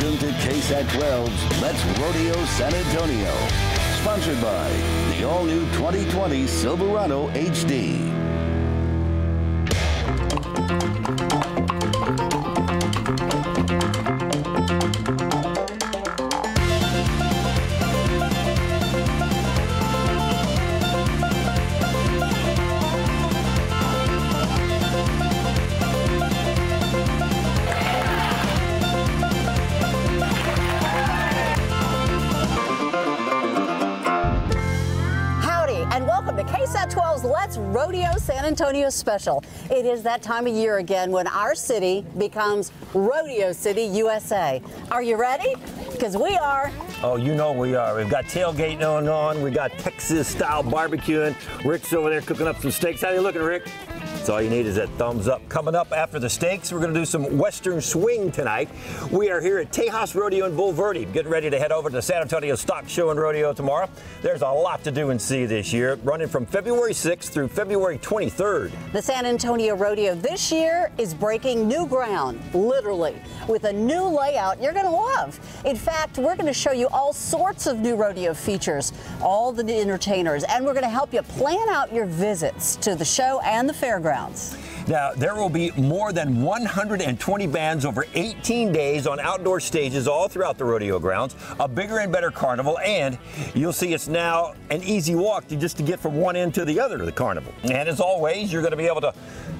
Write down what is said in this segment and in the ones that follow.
Welcome to KSAT 12's Let's Rodeo San Antonio. Sponsored by the all-new 2020 Silverado HD. Welcome to KSAT 12's Let's Rodeo San Antonio special. It is that time of year again when our city becomes Rodeo City, USA. Are you ready? Because we are. Oh, you know we are. We've got tailgate going on. We got Texas-style barbecuing. Rick's over there cooking up some steaks. How you looking, Rick? So all you need is that thumbs up. Coming up after the steaks, we're going to do some Western swing tonight. We are here at Tejas Rodeo in Bulverde, getting ready to head over to the San Antonio Stock Show and Rodeo tomorrow. There's a lot to do and see this year, running from February 6th through February 23rd. The San Antonio Rodeo this year is breaking new ground, literally, with a new layout you're going to love. In fact, we're going to show you all sorts of new rodeo features, all the entertainers, and we're going to help you plan out your visits to the show and the fairgrounds. Now, there will be more than 120 bands over 18 days on outdoor stages all throughout the rodeo grounds, a bigger and better carnival, and you'll see it's now an easy walk just to get from one end to the other of the carnival. And as always, you're going to be able to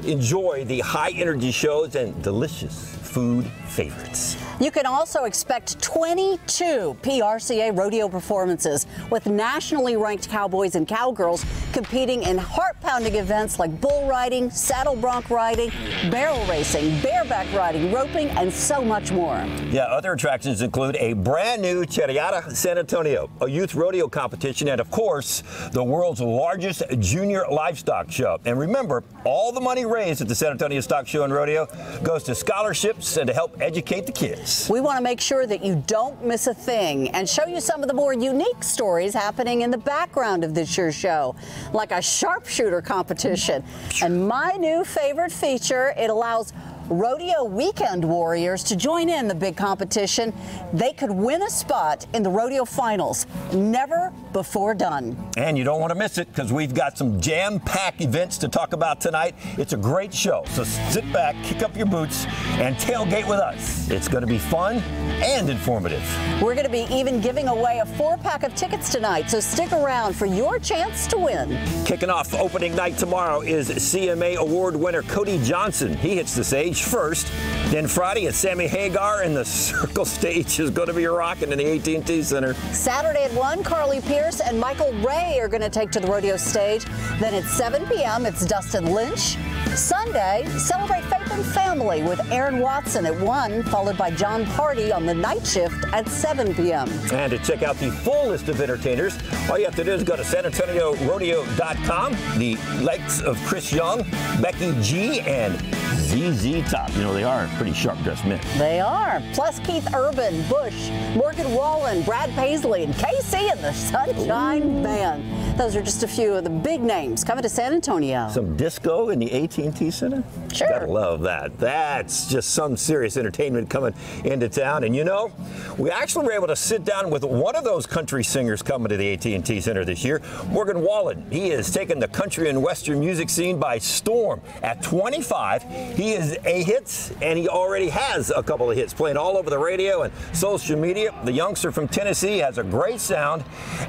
enjoy the high-energy shows and delicious food favorites. You can also expect 22 PRCA rodeo performances with nationally ranked cowboys and cowgirls competing in heart-pounding events like bull riding, saddle bronc riding, barrel racing, bareback riding, roping, and so much more. Yeah, other attractions include a brand new Charreada San Antonio, a youth rodeo competition, and of course, the world's largest junior livestock show. And remember, all the money raised at the San Antonio Stock Show and Rodeo goes to scholarships and to help educate the kids. We want to make sure that you don't miss a thing and show you some of the more unique stories happening in the background of this year's show, like a sharpshooter competition. And my new favorite feature, it allows rodeo weekend warriors to join in the big competition. They could win a spot in the rodeo finals. Never before done. And you don't want to miss it because we've got some jam-packed events to talk about tonight. It's a great show. So sit back, kick up your boots, and tailgate with us. It's going to be fun and informative. We're going to be even giving away a 4-pack of tickets tonight, so stick around for your chance to win. Kicking off opening night tomorrow is CMA Award winner Cody Johnson. He hits the stage first. Then Friday, it's Sammy Hagar, and the Circle stage is going to be rocking in the AT&T Center. Saturday at 1, Carly Pierce and Michael Ray are going to take to the rodeo stage. Then at 7 p.m., it's Dustin Lynch. Sunday, celebrate faith and family with Aaron Watson at 1, followed by John Pari on the night shift at 7 p.m. And to check out the full list of entertainers, all you have to do is go to SanAntonioRodeo.com. The likes of Chris Young, Becky G, and ZZ Top. You know, they are pretty sharp-dressed men. They are. Plus Keith Urban, Bush, Morgan Wallen, Brad Paisley, and KC and the Sunshine Band. Those are just a few of the big names coming to San Antonio. Some disco in the AT&T Center? Sure. Gotta love that. That's just some serious entertainment coming into town. And you know, we actually were able to sit down with one of those country singers coming to the AT&T Center this year, Morgan Wallen. He has taken the country and western music scene by storm. At 25, he is a hit, and he already has a couple of hits playing all over the radio and social media. The youngster from Tennessee has a great sound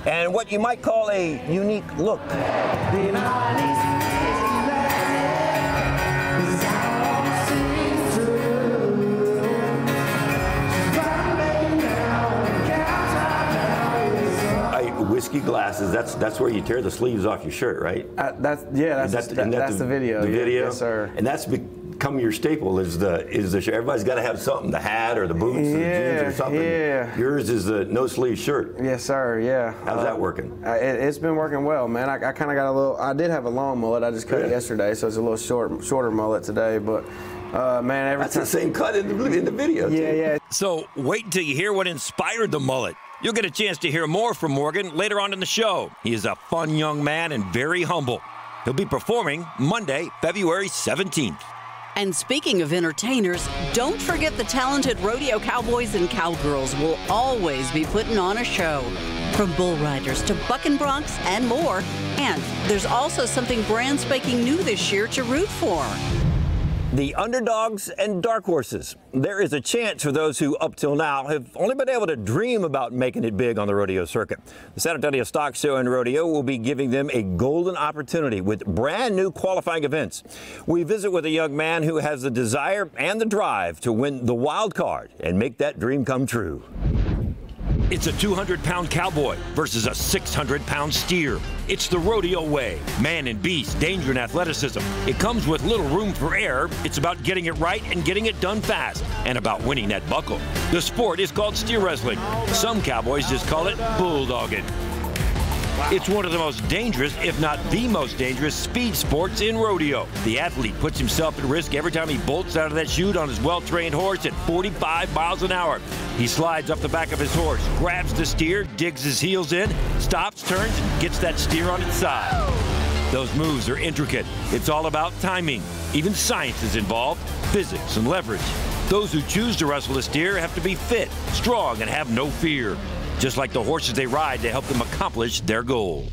and what you might call a unique look. Whiskey glasses. That's where you tear the sleeves off your shirt, right? That's the video. The video, yes, sir. And that's become your staple. Is the shirt? Everybody's got to have something. The hat or the boots or the jeans or something. Yeah. Yours is the no sleeve shirt. Yes, sir. Yeah. How's that working? It's been working well, man. I kind of got a little. I did have a long mullet. I just cut it yesterday, so it's a little shorter mullet today, but. Man, that's the same cut in the video. Yeah, too. Yeah. So wait until you hear what inspired the mullet. You'll get a chance to hear more from Morgan later on in the show. He is a fun young man and very humble. He'll be performing Monday, February 17th. And speaking of entertainers, don't forget the talented rodeo cowboys and cowgirls will always be putting on a show. From bull riders to bucking broncs and more. And there's also something brand spanking new this year to root for. The underdogs and dark horses. There is a chance for those who, up till now, have only been able to dream about making it big on the rodeo circuit. The San Antonio Stock Show and Rodeo will be giving them a golden opportunity with brand new qualifying events. We visit with a young man who has the desire and the drive to win the wild card and make that dream come true. It's a 200-pound cowboy versus a 600-pound steer. It's the rodeo way. Man and beast, danger and athleticism. It comes with little room for error. It's about getting it right and getting it done fast, and about winning that buckle. The sport is called steer wrestling. Some cowboys just call it bulldogging. It's one of the most dangerous, if not the most dangerous, speed sports in rodeo. The athlete puts himself at risk every time he bolts out of that chute on his well-trained horse at 45 miles an hour. He slides up the back of his horse, grabs the steer, digs his heels in, stops, turns, and gets that steer on its side. Those moves are intricate. It's all about timing. Even science is involved, physics and leverage. Those who choose to wrestle a steer have to be fit, strong, and have no fear. Just like the horses they ride to help them accomplish their goal.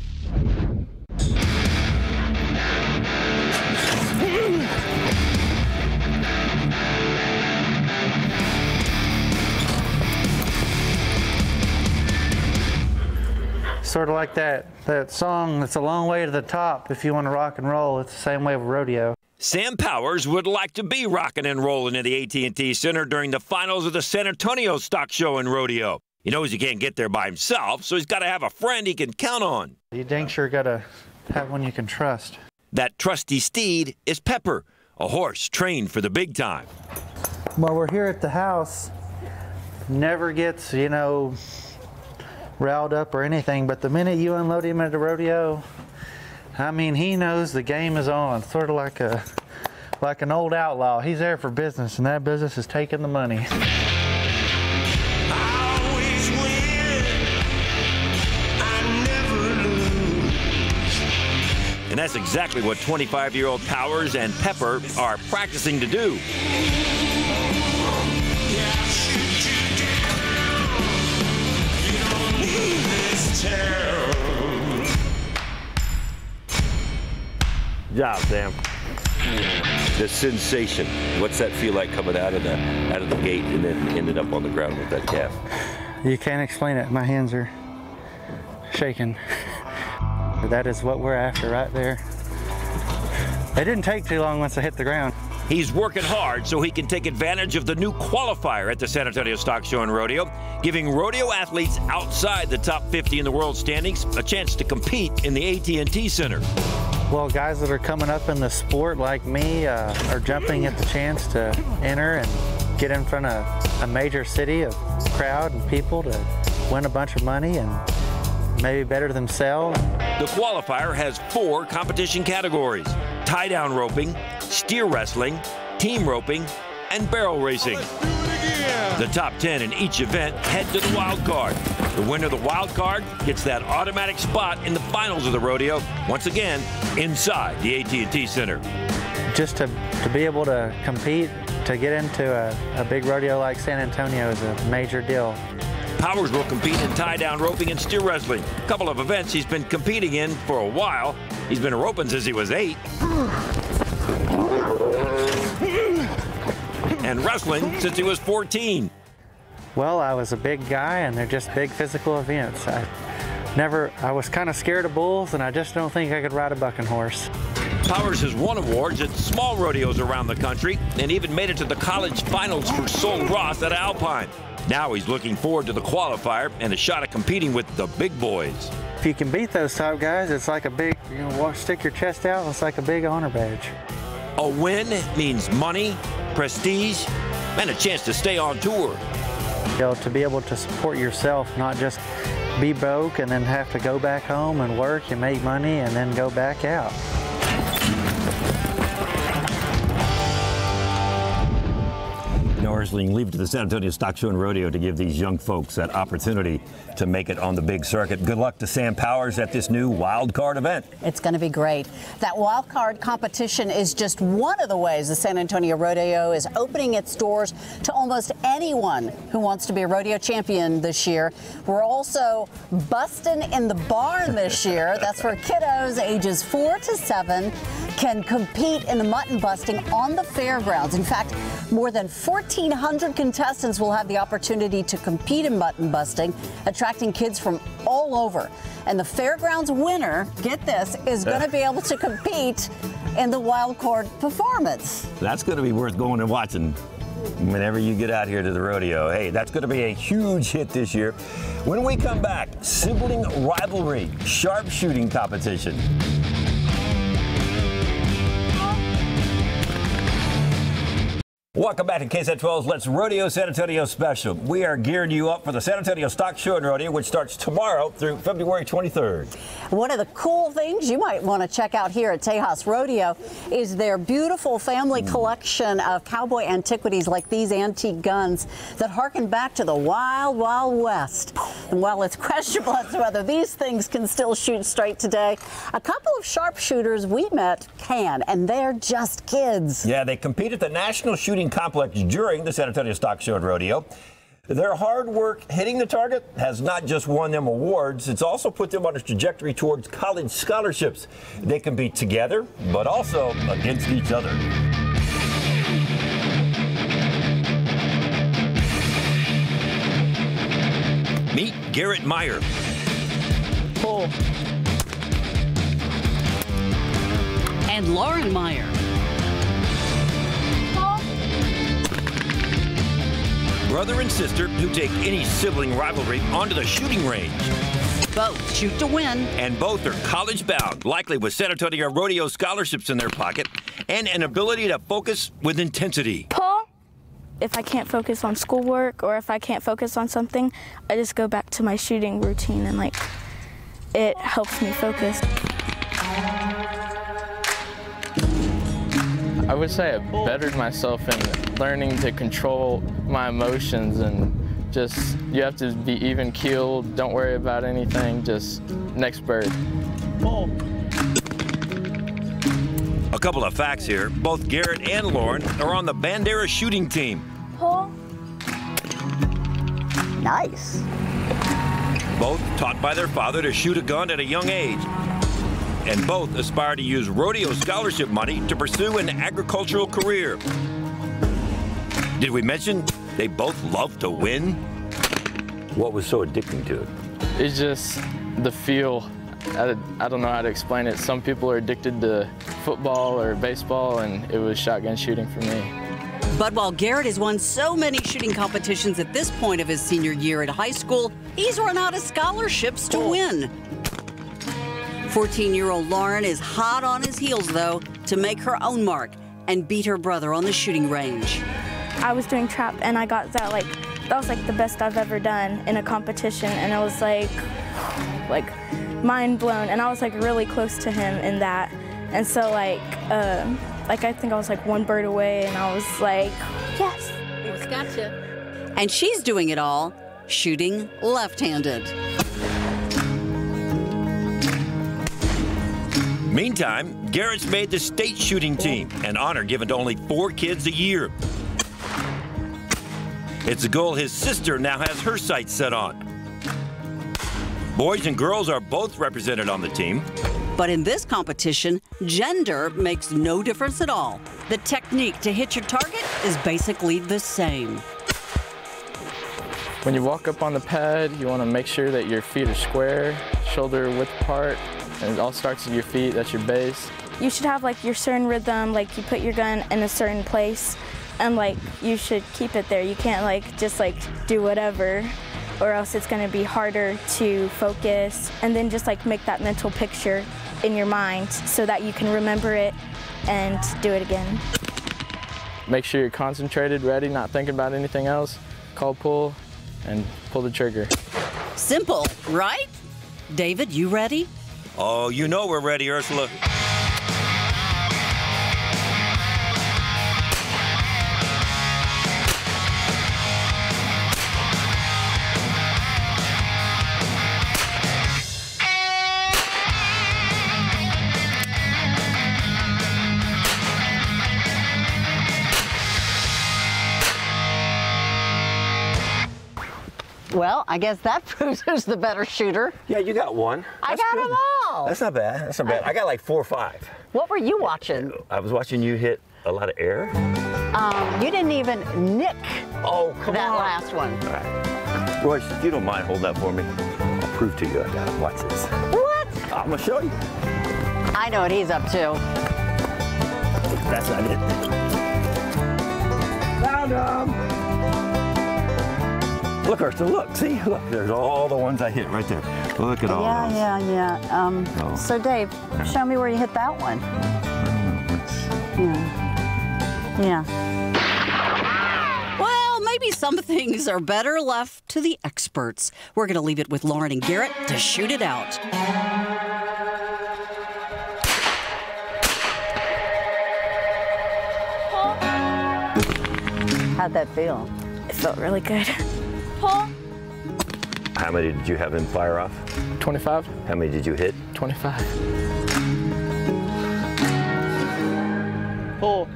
Sort of like that song, "It's a long way to the top if you want to rock and roll." It's the same way with rodeo. Sam Powers would like to be rocking and rolling in the AT&T Center during the finals of the San Antonio Stock Show and Rodeo. He knows he can't get there by himself, so he's got to have a friend he can count on. You dang sure got to have one you can trust. That trusty steed is Pepper, a horse trained for the big time. While we're here at the house, never gets, you know, riled up or anything, but the minute you unload him at the rodeo, I mean, he knows the game is on. Sort of like an old outlaw. He's there for business, and that business is taking the money. And that's exactly what 25-year-old Powers and Pepper are practicing to do. Good job, Sam. The sensation. What's that feel like coming out of the gate and then ended up on the ground with that calf? You can't explain it. My hands are shaking. That is what we're after right there. It didn't take too long once I hit the ground. He's working hard so he can take advantage of the new qualifier at the San Antonio Stock Show and Rodeo, giving rodeo athletes outside the top 50 in the world standings a chance to compete in the AT&T Center. Well, guys that are coming up in the sport like me are jumping at the chance to enter and get in front of a major city, a crowd and people, to win a bunch of money and maybe better themselves. The qualifier has 4 competition categories: tie-down roping, steer wrestling, team roping, and barrel racing. The top 10 in each event head to the wild card. The winner of the wild card gets that automatic spot in the finals of the rodeo, once again inside the AT&T Center. Just to be able to compete, to get into a big rodeo like San Antonio is a major deal. Powers will compete in tie-down roping and steer wrestling, a couple of events he's been competing in for a while. He's been roping since he was 8. And wrestling since he was 14. Well, I was a big guy, and they're just big physical events. I was kind of scared of bulls, and I just don't think I could ride a bucking horse. Powers has won awards at small rodeos around the country and even made it to the college finals for Sol Ross at Alpine. Now he's looking forward to the qualifier and a shot at competing with the big boys. If you can beat those top guys, it's like a big, stick your chest out, it's like a big honor badge. A win means money, prestige, and a chance to stay on tour. To be able to support yourself, not just be broke and then have to go back home and work and make money and then go back out. We're Ursula, you can leave it to the San Antonio Stock Show and Rodeo to give these young folks that opportunity to make it on the big circuit. Good luck to Sam Powers at this new wild card event. It's going to be great. That wild card competition is just one of the ways the San Antonio Rodeo is opening its doors to almost anyone who wants to be a rodeo champion this year. We're also busting in the barn this year. That's where kiddos ages 4 to 7 can compete in the mutton busting on the fairgrounds. In fact, more than 1,400 contestants will have the opportunity to compete in mutton busting, attracting kids from all over. And the fairgrounds winner, get this, is going to be able to compete in the wild card performance. That's going to be worth going and watching whenever you get out here to the rodeo. Hey, that's going to be a huge hit this year. When we come back, sibling rivalry, sharpshooting competition. Welcome back to KSAT 12's Let's Rodeo San Antonio special. We are gearing you up for the San Antonio Stock Show and Rodeo, which starts tomorrow through February 23rd. One of the cool things you might want to check out here at Tejas Rodeo is their beautiful family collection of cowboy antiquities like these antique guns that harken back to the Wild, Wild West. And while it's questionable as to whether these things can still shoot straight today, a couple of sharpshooters we met can, and they're just kids. Yeah, they compete at the National Shooting Complex during the San Antonio Stock Show and Rodeo. Their hard work hitting the target has not just won them awards, it's also put them on a trajectory towards college scholarships. They compete together, but also against each other. Meet Garrett Meyer. Cool. And Lauren Meyer. Brother and sister who take any sibling rivalry onto the shooting range. Both shoot to win. And both are college bound, likely with San Antonio Rodeo scholarships in their pocket and an ability to focus with intensity. Paul, if I can't focus on schoolwork or if I can't focus on something, I just go back to my shooting routine and like it helps me focus. I would say I bettered myself in learning to control my emotions and just, you have to be even keeled, don't worry about anything, just next bird. A couple of facts here. Both Garrett and Lauren are on the Bandera shooting team. Paul? Nice. Both taught by their father to shoot a gun at a young age. And both aspire to use rodeo scholarship money to pursue an agricultural career. Did we mention they both love to win? What was so addicting to it? It's just the feel. I don't know how to explain it. Some people are addicted to football or baseball, and it was shotgun shooting for me. But while Garrett has won so many shooting competitions at this point of his senior year at high school, he's run out of scholarships to win. 14-year-old Lauren is hot on his heels, though, to make her own mark and beat her brother on the shooting range. I was doing trap and I got that was like the best I've ever done in a competition, and it was like mind blown, and I was like really close to him in that. And so I think I was like one bird away, and I was like, yes. Gotcha. And she's doing it all shooting left-handed. Meantime, Garrett's made the state shooting team, an honor given to only 4 kids a year. It's a goal his sister now has her sights set on. Boys and girls are both represented on the team. But in this competition, gender makes no difference at all. The technique to hit your target is basically the same. When you walk up on the pad, you want to make sure that your feet are square, shoulder width apart, and it all starts with your feet. That's your base. You should have like your certain rhythm, like you put your gun in a certain place, and like you should keep it there. You can't like just like do whatever, or else it's going to be harder to focus. And then just like make that mental picture in your mind so that you can remember it and do it again. Make sure you're concentrated, ready, not thinking about anything else. Call pull and pull the trigger. Simple, right? David, you ready? Oh, you know we're ready, Ursula. Well, I guess that proves who's the better shooter. Yeah, you got one. I got them all. That's not bad. That's not bad. I got like 4 or 5. What were you watching? I was watching you hit a lot of air. You didn't even nick that last one. All right. Royce, if you don't mind, hold that for me. I'll prove to you I got it. Watch this. What? I'm going to show you. I know what he's up to. That's not it. Found him. Look, Ursula, look. See? Look, there's all the ones I hit right there. Look at all those. Yeah. So, Dave, show me where you hit that one. Yeah. Well, maybe some things are better left to the experts. We're going to leave it with Lauren and Garrett to shoot it out. How'd that feel? It felt really good. Paul? How many did you have him fire off? 25. How many did you hit? 25. Pull.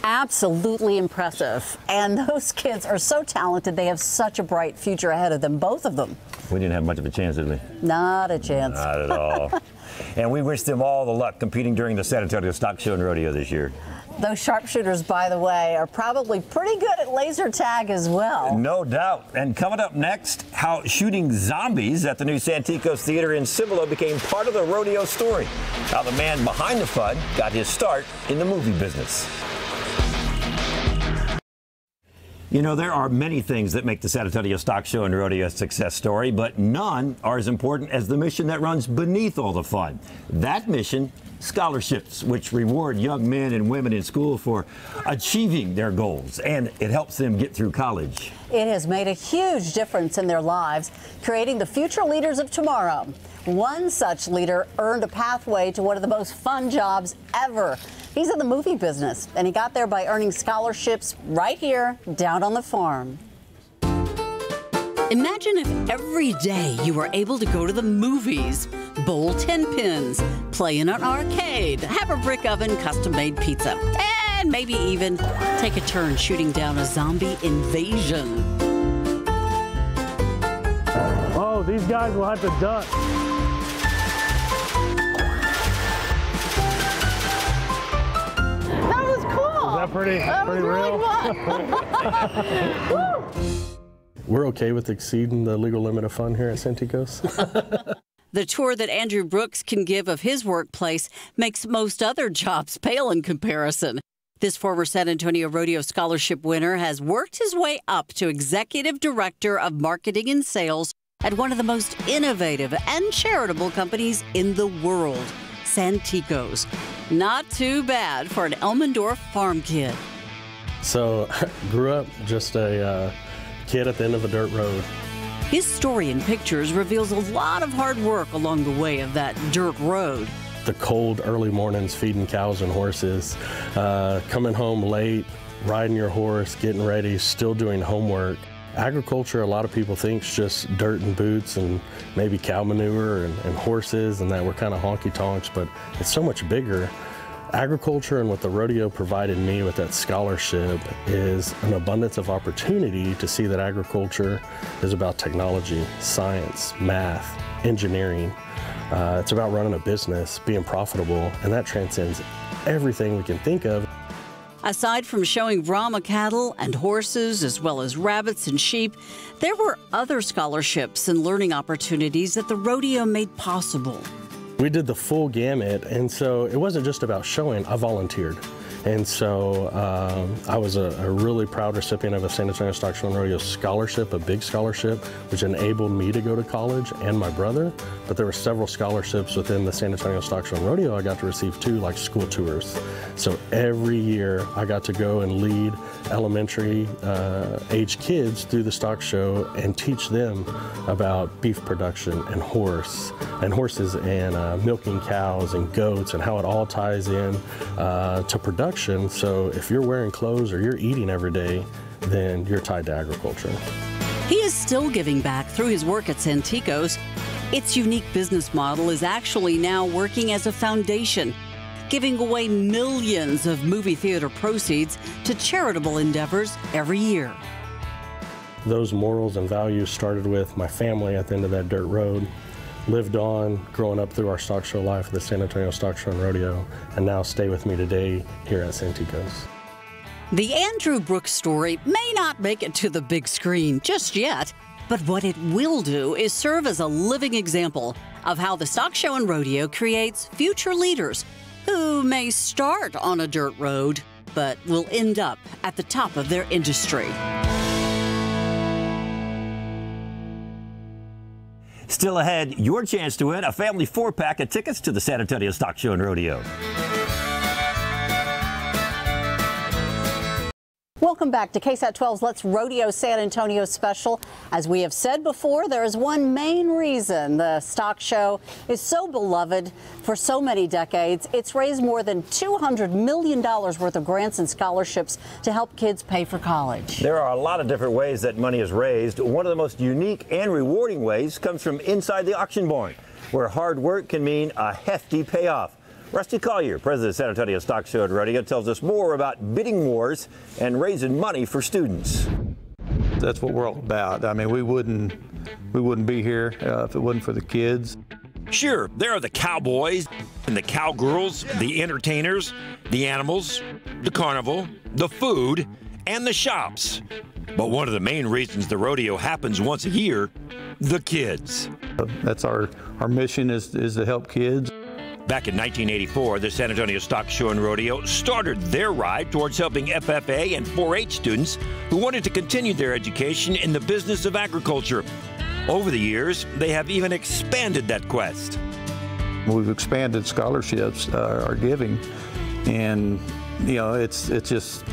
Absolutely impressive. And those kids are so talented. They have such a bright future ahead of them, both of them. We didn't have much of a chance, did we? Not a chance. Not at all. And we wish them all the luck competing during the San Antonio Stock Show and Rodeo this year. Those sharpshooters, by the way, are probably pretty good at laser tag as well. No doubt. And coming up next, how shooting zombies at the new Santikos Theater in Cibolo became part of the rodeo story. How the man behind the fun got his start in the movie business. You know, there are many things that make the San Antonio Stock Show and Rodeo a success story, but none are as important as the mission that runs beneath all the fun. That mission, scholarships, which reward young men and women in school for achieving their goals, and it helps them get through college. It has made a huge difference in their lives, creating the future leaders of tomorrow. One such leader earned a pathway to one of the most fun jobs ever. He's in the movie business, and he got there by earning scholarships right here down on the farm. Imagine if every day you were able to go to the movies, bowl 10 pins, play in an arcade, have a brick oven, custom-made pizza, and maybe even take a turn shooting down a zombie invasion. Oh, these guys will have to duck. That was cool. Is that pretty real? We're okay with exceeding the legal limit of fun here at Santikos. The tour that Andrew Brooks can give of his workplace makes most other jobs pale in comparison. This former San Antonio Rodeo Scholarship winner has worked his way up to Executive Director of Marketing and Sales at one of the most innovative and charitable companies in the world, Santikos. Not too bad for an Elmendorf farm kid. So, grew up just a kid at the end of a dirt road. His story in pictures reveals a lot of hard work along the way of that dirt road. The cold early mornings feeding cows and horses, coming home late, riding your horse, getting ready, still doing homework. Agriculture, a lot of people think is just dirt and boots and maybe cow manure and horses and that we're kind of honky-tonks, but it's so much bigger. Agriculture and what the rodeo provided me with that scholarship is an abundance of opportunity to see that agriculture is about technology, science, math, engineering. It's about running a business, being profitable, and that transcends everything we can think of. Aside from showing Brahma cattle and horses, as well as rabbits and sheep, there were other scholarships and learning opportunities that the rodeo made possible. We did the full gamut, and so it wasn't just about showing, I volunteered. And so I was a really proud recipient of a San Antonio Stock Show and Rodeo scholarship, a big scholarship, which enabled me to go to college and my brother. But there were several scholarships within the San Antonio Stock Show and Rodeo I got to receive too, like school tours. So every year I got to go and lead elementary age kids through the stock show and teach them about beef production and horses and milking cows and goats and how it all ties in to production. So if you're wearing clothes or you're eating every day, then you're tied to agriculture. He is still giving back through his work at Santikos. Its unique business model is actually now working as a foundation, giving away millions of movie theater proceeds to charitable endeavors every year. those morals and values started with my family at the end of that dirt road, lived on growing up through our stock show life, the San Antonio Stock Show and Rodeo, and now stay with me today here at Santikos. The Andrew Brooks story may not make it to the big screen just yet, but what it will do is serve as a living example of how the stock show and rodeo creates future leaders who may start on a dirt road, but will end up at the top of their industry. Still ahead, your chance to win a family 4-pack of tickets to the San Antonio Stock Show and Rodeo. Welcome back to KSAT 12's Let's Rodeo San Antonio special. As we have said before, there is one main reason the stock show is so beloved for so many decades. It's raised more than $200 million worth of grants and scholarships to help kids pay for college. There are a lot of different ways that money is raised. One of the most unique and rewarding ways comes from inside the auction barn, where hard work can mean a hefty payoff. Rusty Collier, president of San Antonio Stock Show and Rodeo, tells us more about bidding wars and raising money for students. That's what we're all about. I mean, we wouldn't be here if it wasn't for the kids. Sure, there are the cowboys and the cowgirls, the entertainers, the animals, the carnival, the food, and the shops. But one of the main reasons the rodeo happens once a year, the kids. That's our mission is to help kids. Back in 1984, the San Antonio Stock Show and Rodeo started their ride towards helping FFA and 4-H students who wanted to continue their education in the business of agriculture. Over the years, they have even expanded that quest. We've expanded scholarships, our giving, and you know, it's just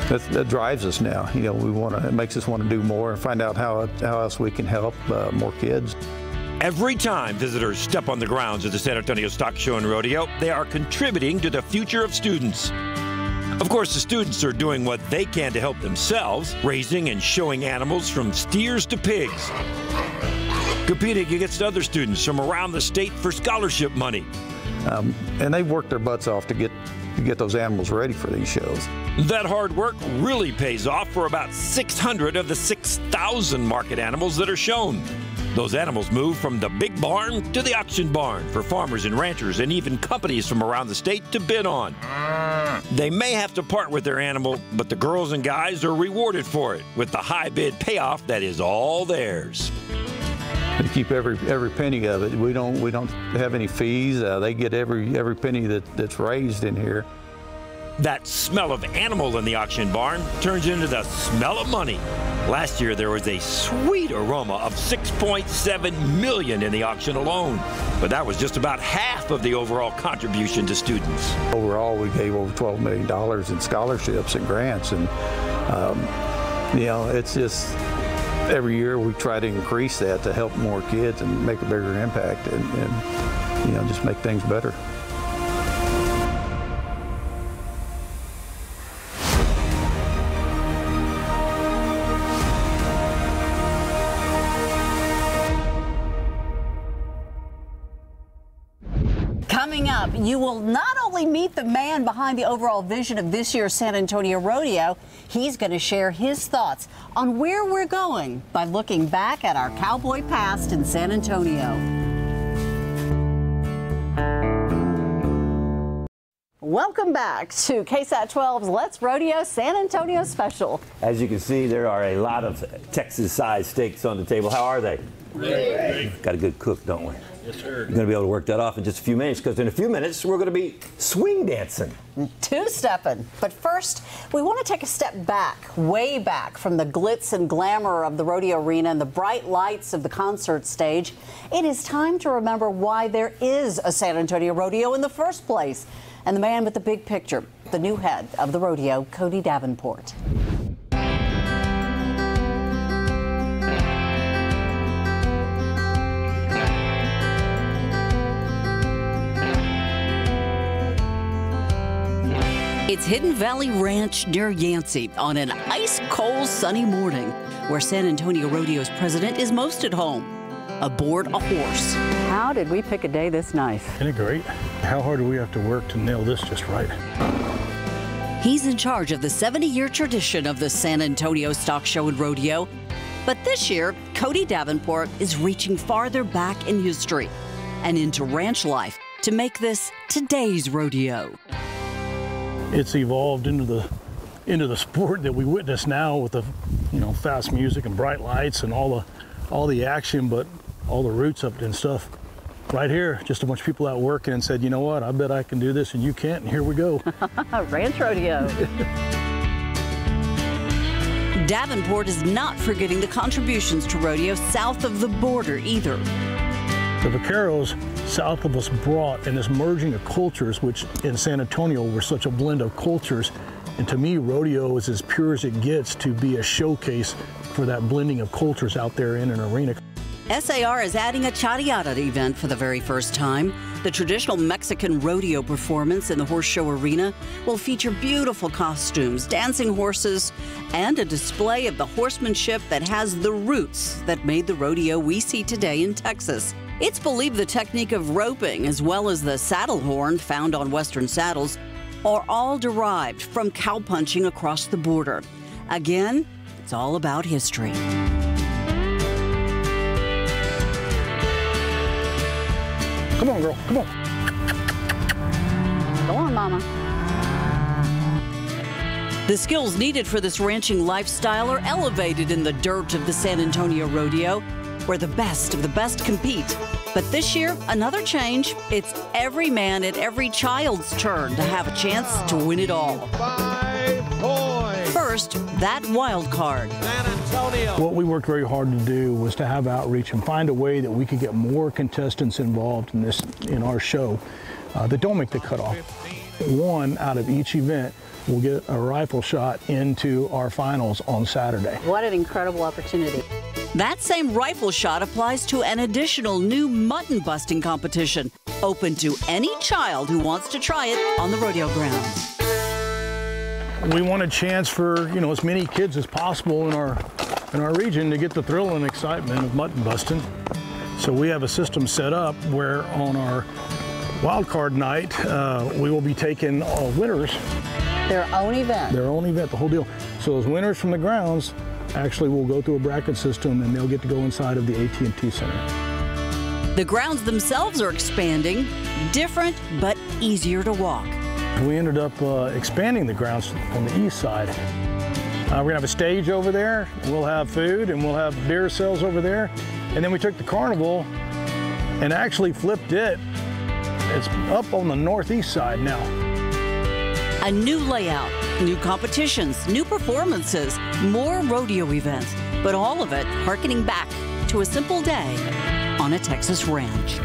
that drives us now. You know, it makes us want to do more and find out how else we can help more kids. Every time visitors step on the grounds of the San Antonio Stock Show and Rodeo, they are contributing to the future of students. Of course, the students are doing what they can to help themselves, raising and showing animals from steers to pigs, competing against other students from around the state for scholarship money. And they've worked their butts off to get those animals ready for these shows. That hard work really pays off for about 600 of the 6,000 market animals that are shown. Those animals move from the big barn to the auction barn for farmers and ranchers and even companies from around the state to bid on. They may have to part with their animal, but the girls and guys are rewarded for it with the high bid payoff that is all theirs. They keep every penny of it. We don't have any fees. They get every penny that's raised in here. That smell of animal in the auction barn turns into the smell of money. Last year, there was a sweet aroma of $6.7 million in the auction alone, but that was just about half of the overall contribution to students. Overall, we gave over $12 million in scholarships and grants, and you know, it's just every year we try to increase that to help more kids and make a bigger impact, and you know, just make things better. Coming up, you will not only meet the man behind the overall vision of this year's San Antonio Rodeo, he's going to share his thoughts on where we're going by looking back at our cowboy past in San Antonio. Welcome back to KSAT 12's Let's Rodeo San Antonio special. As you can see, there are a lot of Texas-sized steaks on the table. How are they? Great. Got a good cook, don't we? Yes, sir. You're going to be able to work that off in just a few minutes, because in a few minutes, we're going to be swing dancing. Two-stepping. But first, we want to take a step back, way back from the glitz and glamour of the rodeo arena and the bright lights of the concert stage. It is time to remember why there is a San Antonio Rodeo in the first place. And the man with the big picture, the new head of the rodeo, Cody Davenport. It's Hidden Valley Ranch near Yancey on an ice-cold sunny morning where San Antonio Rodeo's president is most at home, aboard a horse. How did we pick a day this nice? Isn't it great? How hard do we have to work to nail this just right? He's in charge of the 70-year tradition of the San Antonio Stock Show and Rodeo, But this year, Cody Davenport is reaching farther back in history and into ranch life to make this today's rodeo. It's evolved into the sport that we witness now with the fast music and bright lights and all the action, but all the roots of it and stuff. Right here, just a bunch of people out working and said, you know what, I bet I can do this and you can't, and here we go. Ranch rodeo. Davenport is not forgetting the contributions to rodeo south of the border either. The vaqueros south of us brought in this merging of cultures, which in San Antonio were such a blend of cultures. And to me, rodeo is as pure as it gets to be a showcase for that blending of cultures out there in an arena. SAR is adding a charreada event for the very first time. The traditional Mexican rodeo performance in the horse show arena will feature beautiful costumes, dancing horses, and a display of the horsemanship that has the roots that made the rodeo we see today in Texas. It's believed the technique of roping, as well as the saddle horn found on Western saddles, are all derived from cowpunching across the border. Again, it's all about history. Come on, girl, come on. Go on, Mama. The skills needed for this ranching lifestyle are elevated in the dirt of the San Antonio Rodeo, where the best of the best compete. But this year, another change. It's every man and every child's turn to have a chance to win it all. 5 points. First, that wild card. San Antonio. What we worked very hard to do was to have outreach and find a way that we could get more contestants involved in our show that don't make the cutoff. One out of each event will get a rifle shot into our finals on Saturday. What an incredible opportunity. That same rifle shot applies to an additional new mutton busting competition, open to any child who wants to try it on the rodeo grounds. We want a chance for as many kids as possible in our region to get the thrill and excitement of mutton busting. So we have a system set up where on our wild card night we will be taking winners. Their own event. Their own event, the whole deal. So those winners from the grounds actually will go through a bracket system and they'll get to go inside of the AT&T Center. The grounds themselves are expanding, different but easier to walk. We ended up expanding the grounds on the east side. We're gonna have a stage over there, we'll have food, and we'll have beer sales over there. And then we took the carnival and actually flipped it. It's up on the northeast side now. A new layout, new competitions, new performances, more rodeo events, but all of it hearkening back to a simple day on a Texas ranch.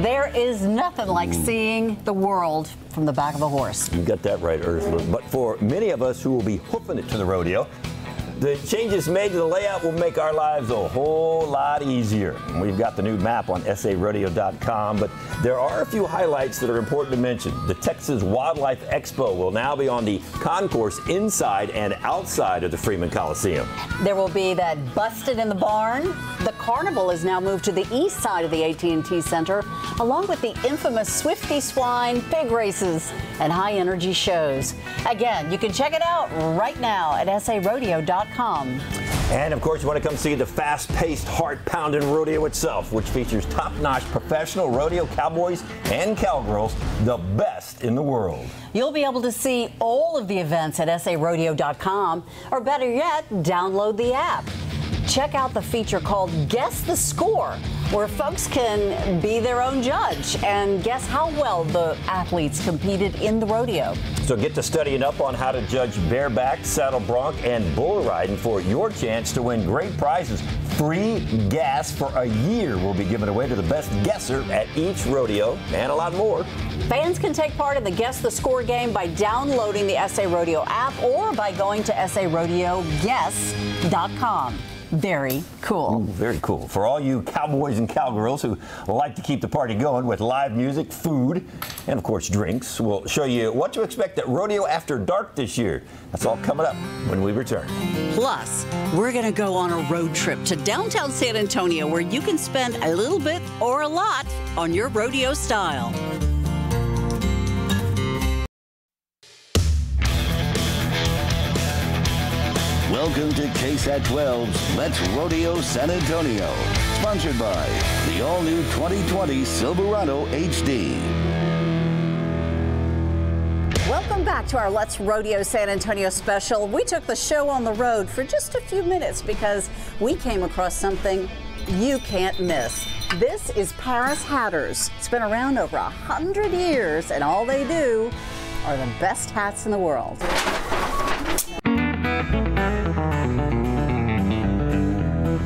There is nothing like seeing the world from the back of a horse. You got that right, Ursula. But for many of us who will be hoofing it to the rodeo, the changes made to the layout will make our lives a whole lot easier. And we've got the new map on sarodeo.com, but there are a few highlights that are important to mention. The Texas Wildlife Expo will now be on the concourse inside and outside of the Freeman Coliseum. There will be that Busted in the Barn. The carnival is now moved to the east side of the AT&T Center, along with the infamous Swifty Swine, pig races, and high-energy shows. Again, you can check it out right now at sarodeo.com. And of course, you want to come see the fast-paced, heart-pounding rodeo itself, which features top-notch professional rodeo cowboys and cowgirls, the best in the world. You'll be able to see all of the events at sarodeo.com, or better yet, download the app. Check out the feature called Guess the Score, where folks can be their own judge and guess how well the athletes competed in the rodeo. So get to studying up on how to judge bareback, saddle bronc, and bull riding for your chance to win great prizes. Free gas for a year will be given away to the best guesser at each rodeo, and a lot more. Fans can take part in the Guess the Score game by downloading the SA Rodeo app or by going to sarodeoguess.com. Very cool. Ooh, very cool. For all you cowboys and cowgirls who like to keep the party going with live music, food, and of course drinks, we'll show you what to expect at Rodeo After Dark this year. That's all coming up when we return. Plus, we're going to go on a road trip to downtown San Antonio where you can spend a little bit or a lot on your rodeo style. Welcome to KSAT 12's Let's Rodeo San Antonio, sponsored by the all-new 2020 Silverado HD. Welcome back to our Let's Rodeo San Antonio special. We took the show on the road for just a few minutes because we came across something you can't miss. This is Paris Hatters. It's been around over 100 years, and all they do are the best hats in the world.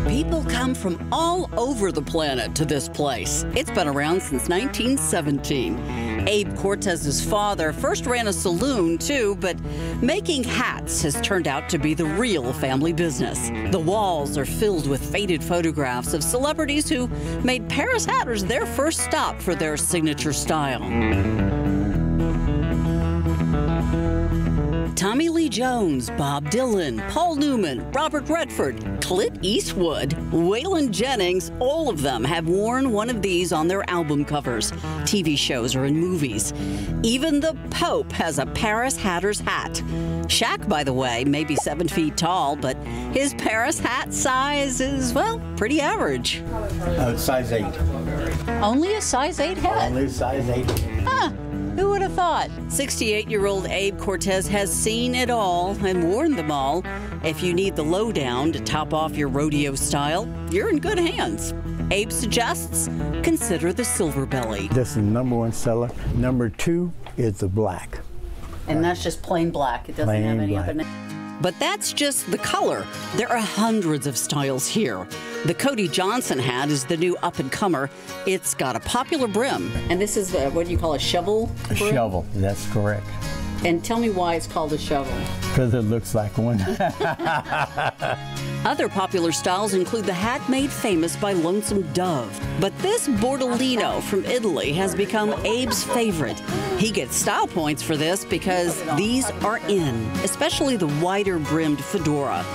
People come from all over the planet to this place. It's been around since 1917. Abe Cortez's father first ran a saloon too, but making hats has turned out to be the real family business. The walls are filled with faded photographs of celebrities who made Paris Hatters their first stop for their signature style. Tommy Lee Jones, Bob Dylan, Paul Newman, Robert Redford, Clint Eastwood, Waylon Jennings, all of them have worn one of these on their album covers, TV shows, or in movies. Even the Pope has a Paris Hatters hat. Shaq, by the way, may be 7 feet tall, but his Paris hat size is, well, pretty average. Size 8. Only a size 8 hat? Only size 8. Huh. Who would have thought? 68-year-old Abe Cortez has seen it all and worn them all. If you need the lowdown to top off your rodeo style, you're in good hands. Abe suggests consider the silver belly. This is the #1 seller. Number 2 is the black. And that's just plain black. It doesn't have any other name. But that's just the color. There are hundreds of styles here. The Cody Johnson hat is the new up-and-comer. It's got a popular brim. And this is what do you call a shovel brim? A shovel, that's correct. And tell me why it's called a shovel. Because it looks like one. Other popular styles include the hat made famous by Lonesome Dove. But this Bordolino from Italy has become Abe's favorite. He gets style points for this because these are in, especially the wider brimmed fedora.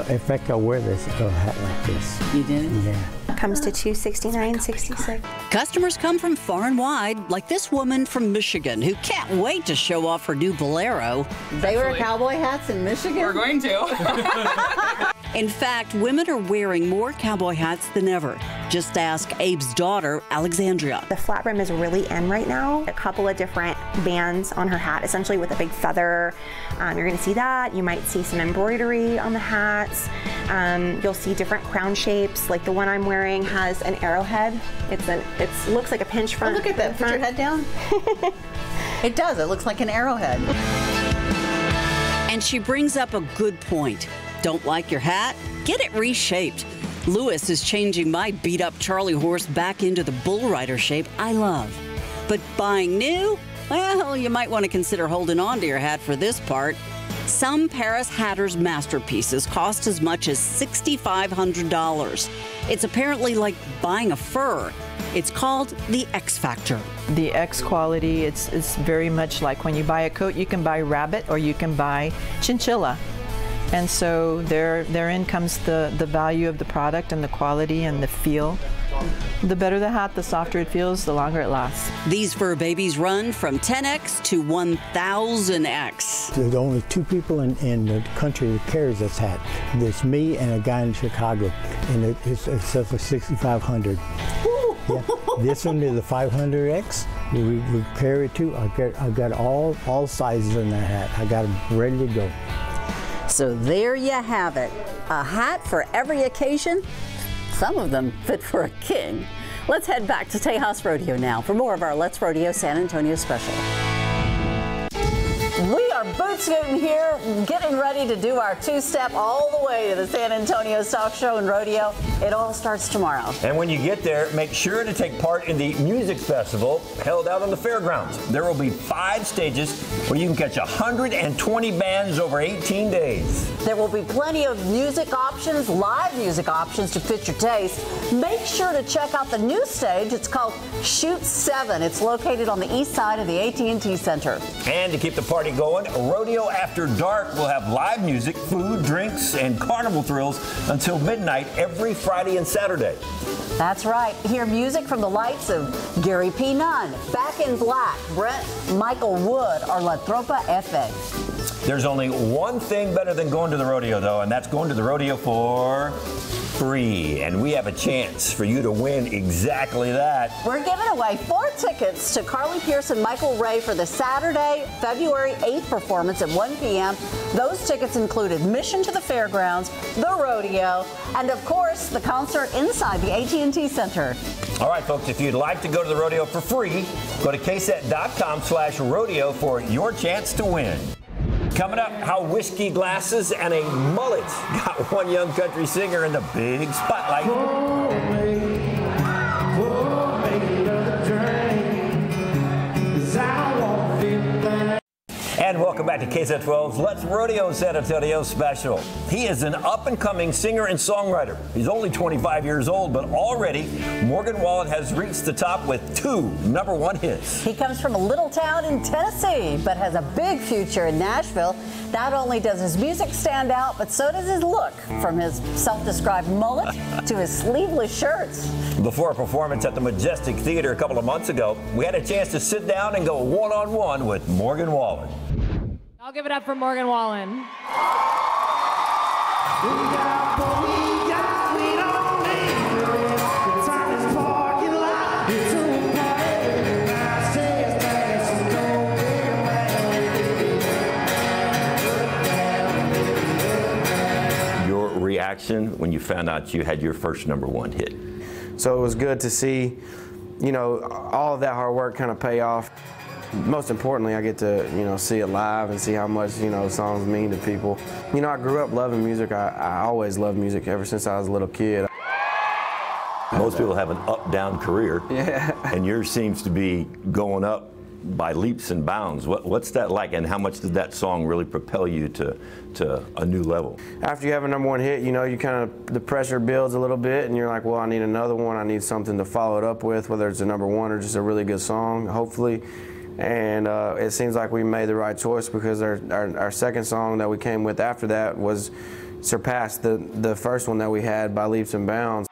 In fact, I'll wear this hat like this. You did? Yeah. Comes to $269.66. Customers come from far and wide, like this woman from Michigan who can't wait to show off her new bolero. They wear cowboy hats in Michigan? We're going to. In fact, women are wearing more cowboy hats than ever. Just ask Abe's daughter, Alexandria. The flat brim is really in right now. A couple of different bands on her hat, essentially with a big feather. You're going to see that. You might see some embroidery on the hats. You'll see different crown shapes. Like the one I'm wearing has an arrowhead. It looks like a pinch front. Oh, look at that. Put your head down. It does. It looks like an arrowhead. And she brings up a good point. Don't like your hat? Get it reshaped. Lewis is changing my beat-up Charlie horse back into the bull rider shape I love. But buying new? Well, you might want to consider holding on to your hat for this part. Some Paris Hatters masterpieces cost as much as $6,500. It's apparently like buying a fur. It's called the X Factor. The X quality, it's very much like when you buy a coat, you can buy rabbit or you can buy chinchilla. And so therein comes the value of the product and the quality and the feel. The better the hat, the softer it feels, the longer it lasts. These fur babies run from 10X to 1000X. There's only 2 people in the country that carries this hat. There's me and a guy in Chicago, and it's for $6,500. Yeah. This one is the 500X. We carry it too. I've got all sizes in that hat. I got them ready to go. So there you have it. A hat for every occasion. Some of them fit for a king. Let's head back to Tejas Rodeo now for more of our Let's Rodeo San Antonio special. We are both Scootin' here, getting ready to do our two-step all the way to the San Antonio Stock Show and Rodeo. It all starts tomorrow. And when you get there, make sure to take part in the music festival held out on the fairgrounds. There will be 5 stages where you can catch 120 bands over 18 days. There will be plenty of music options, live music options to fit your taste. Make sure to check out the new stage. It's called Shoot 7. It's located on the east side of the AT&T Center. And to keep the party going, Rodeo After Dark will have live music, food, drinks, and carnival thrills until midnight every Friday and Saturday. That's right. Hear music from the likes of Gary P. Nunn, Back in Black, Brent Michael Wood, or La Tropa F.A. There's only one thing better than going to the rodeo, though, and that's going to the rodeo for free. And we have a chance for you to win exactly that. We're giving away 4 tickets to Carly Pierce and Michael Ray for the Saturday, February 8th performance at 1 p.m. Those tickets include admission to the fairgrounds, the rodeo, and of course, the concert inside the AT&T Center. All right, folks, if you'd like to go to the rodeo for free, go to ksat.com/rodeo for your chance to win. Coming up, how whiskey glasses and a mullet got one young country singer in the big spotlight. And welcome back to KSAT 12's Let's Rodeo San Antonio special. He is an up-and-coming singer and songwriter. He's only 25 years old, but already Morgan Wallen has reached the top with 2 #1 hits. He comes from a little town in Tennessee, but has a big future in Nashville. Not only does his music stand out, but so does his look, from his self-described mullet to his sleeveless shirts. Before a performance at the Majestic Theater a couple of months ago, we had a chance to sit down and go one-on-one with Morgan Wallen. I'll give it up for Morgan Wallen. Your reaction when you found out you had your first #1 hit? So it was good to see, you know, all of that hard work kind of pay off. Most importantly, I get to, you know, see it live and see how much, you know, songs mean to people. You know, I grew up loving music. I always loved music ever since I was a little kid. Most people have an up-down career, yeah, and yours seems to be going up by leaps and bounds. What's that like, and how much did that song really propel you to a new level? After you have a #1 hit, you know, you kind of, the pressure builds a little bit, and you're like, well, I need another one. I need something to follow it up with, whether it's a #1 or just a really good song, hopefully. And it seems like we made the right choice, because our second song that we came with after that was surpassed the first one that we had by leaps and bounds.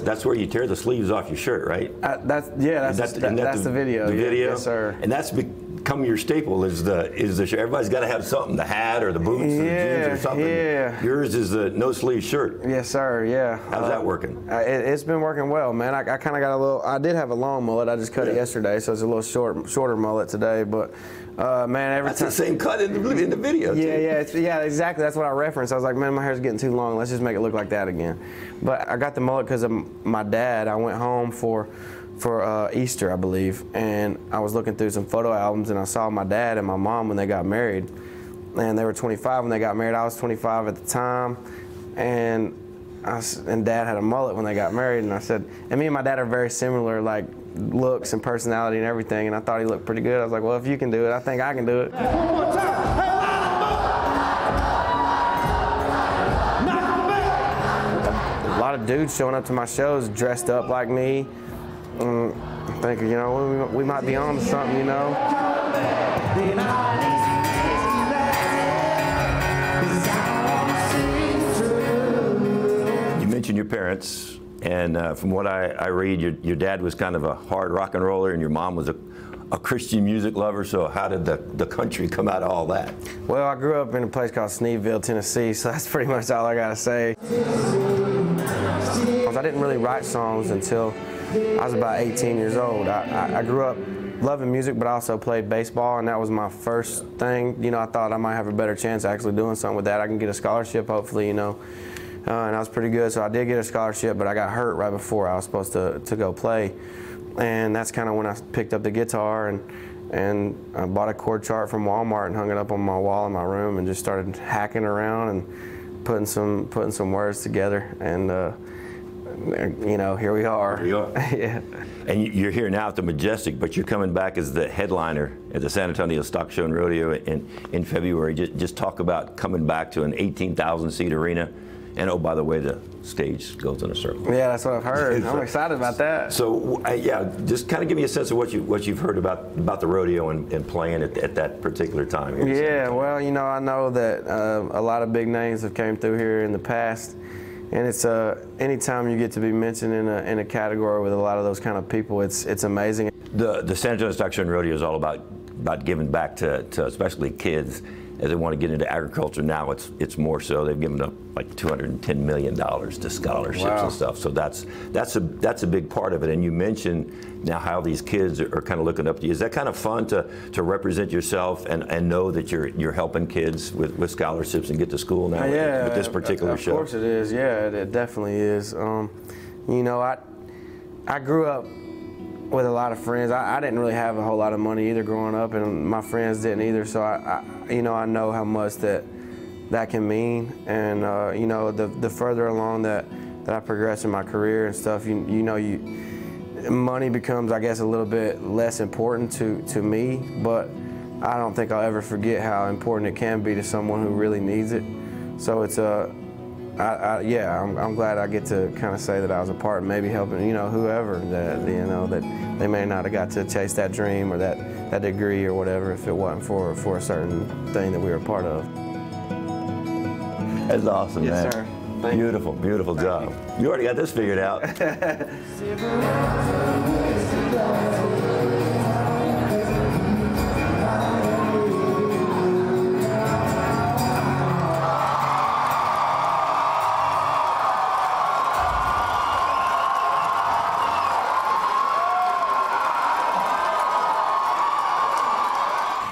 That's where you tear the sleeves off your shirt, right? That's the video. The video, yes, sir. And that's become your staple. Is the shirt? Everybody's got to have something. The hat or the boots, or the jeans or something. Yeah. Yours is the no sleeve shirt. Yes, sir. Yeah. How's that working? It's been working well, man. I kind of got a little. I did have a long mullet. I just cut it yesterday, so it's a little shorter mullet today. But man, every that's time. the same cut in the video. Yeah, too. Yeah, exactly. That's what I referenced. I was like, man, my hair's getting too long. Let's just make it look like that again. But I got the mullet because of my dad. I went home for Easter, I believe, and I was looking through some photo albums, and I saw my dad and my mom when they got married, and they were 25 when they got married. I was 25 at the time, and Dad had a mullet when they got married, and I said, and me and my dad are very similar, like looks and personality and everything, and I thought he looked pretty good. I was like, well, if you can do it, I think I can do it. One more time. A lot of dudes showing up to my shows dressed up like me. I'm thinking, you know, we might be on to something, you know. You mentioned your parents. And from what I read, your dad was kind of a hard rock and roller, and your mom was a Christian music lover. So how did the country come out of all that? Well, I grew up in a place called Sneedville, Tennessee, so that's pretty much all I got to say. I didn't really write songs until I was about 18 years old. I grew up loving music, but I also played baseball, and that was my first thing. You know, I thought I might have a better chance of actually doing something with that. I can get a scholarship, hopefully, you know. And I was pretty good, so I did get a scholarship, but I got hurt right before I was supposed to go play. And that's kind of when I picked up the guitar and I bought a chord chart from Walmart and hung it up on my wall in my room and just started hacking around and putting some words together. And you know, here we are. Here you are. Yeah. And you're here now at the Majestic, but you're coming back as the headliner at the San Antonio Stock Show and Rodeo in February. Just talk about coming back to an 18,000-seat arena. And oh, by the way, the stage goes in a circle. Yeah, that's what I've heard. I'm excited about that. So, yeah, just kind of give me a sense of what you've heard about the rodeo and playing at that particular time here. Yeah, well, you know, I know that a lot of big names have came through here in the past, and it's anytime you get to be mentioned in a category with a lot of those kind of people, it's amazing. The San Antonio Stock Show and Rodeo is all about giving back to especially kids as they want to get into agriculture. Now it's more so. They've given up like $210 million to scholarships and stuff. So that's a big part of it. And you mentioned now how these kids are kind of looking up to you. Is that kind of fun to represent yourself and know that you're helping kids with scholarships and get to school now with this particular show? Of course it is. Yeah, it definitely is. You know, I grew up with a lot of friends. I didn't really have a whole lot of money either growing up, and my friends didn't either. So you know, I know how much that can mean. And you know, the further along that I progress in my career and stuff, you know, money becomes, I guess, a little bit less important to me. But I don't think I'll ever forget how important it can be to someone who really needs it. So it's yeah, I'm glad I get to kind of say that I was a part, maybe helping, you know, whoever that, you know, that they may not have got to chase that dream or that degree or whatever if it wasn't for a certain thing that we were a part of. That's awesome, man. Yes, sir. Beautiful, beautiful job. You already got this figured out.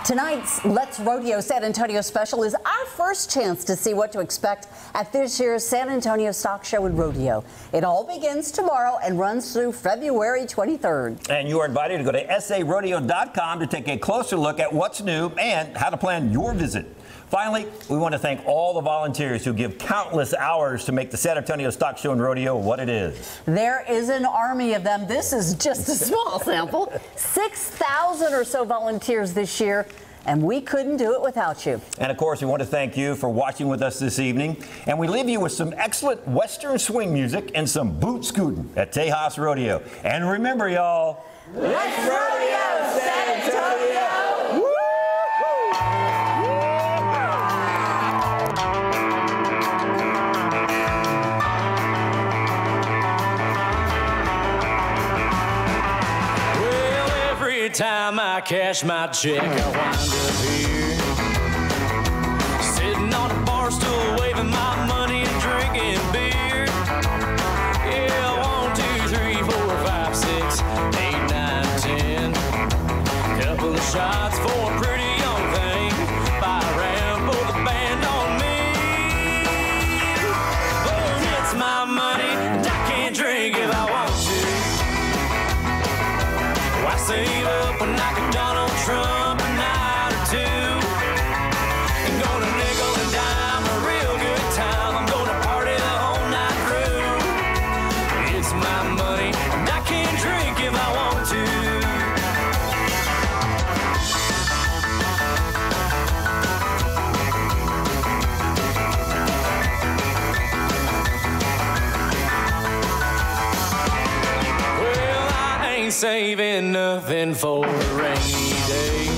Tonight's Let's Rodeo San Antonio special is our first chance to see what to expect at this year's San Antonio Stock Show and Rodeo. It all begins tomorrow and runs through February 23rd. And you are invited to go to sarodeo.com to take a closer look at what's new and how to plan your visit. Finally, we want to thank all the volunteers who give countless hours to make the San Antonio Stock Show and Rodeo what it is. There is an army of them. This is just a small sample. 6,000 or so volunteers this year, and we couldn't do it without you. And of course, we want to thank you for watching with us this evening. And we leave you with some excellent Western swing music and some boot scooting at Tejas Rodeo. And remember, y'all, let's rodeo San Antonio! Every time I cash my check, I wind up here, sitting on a bar stool, waving my money and drinking beer. Yeah, 1, 2, 3, 4, 5, 6, 8, 9, 10. Couple of shots for a pretty young thing. Buy a round for the band on me. Oh, it's my money, and I can't drink if I want to. I save up and knock a Donald Trump a night or two. I'm gonna nickel and dime a real good time. I'm gonna party the whole night through. It's my money and I can't drink if I want to. Well, I ain't saving nothing for a rainy day.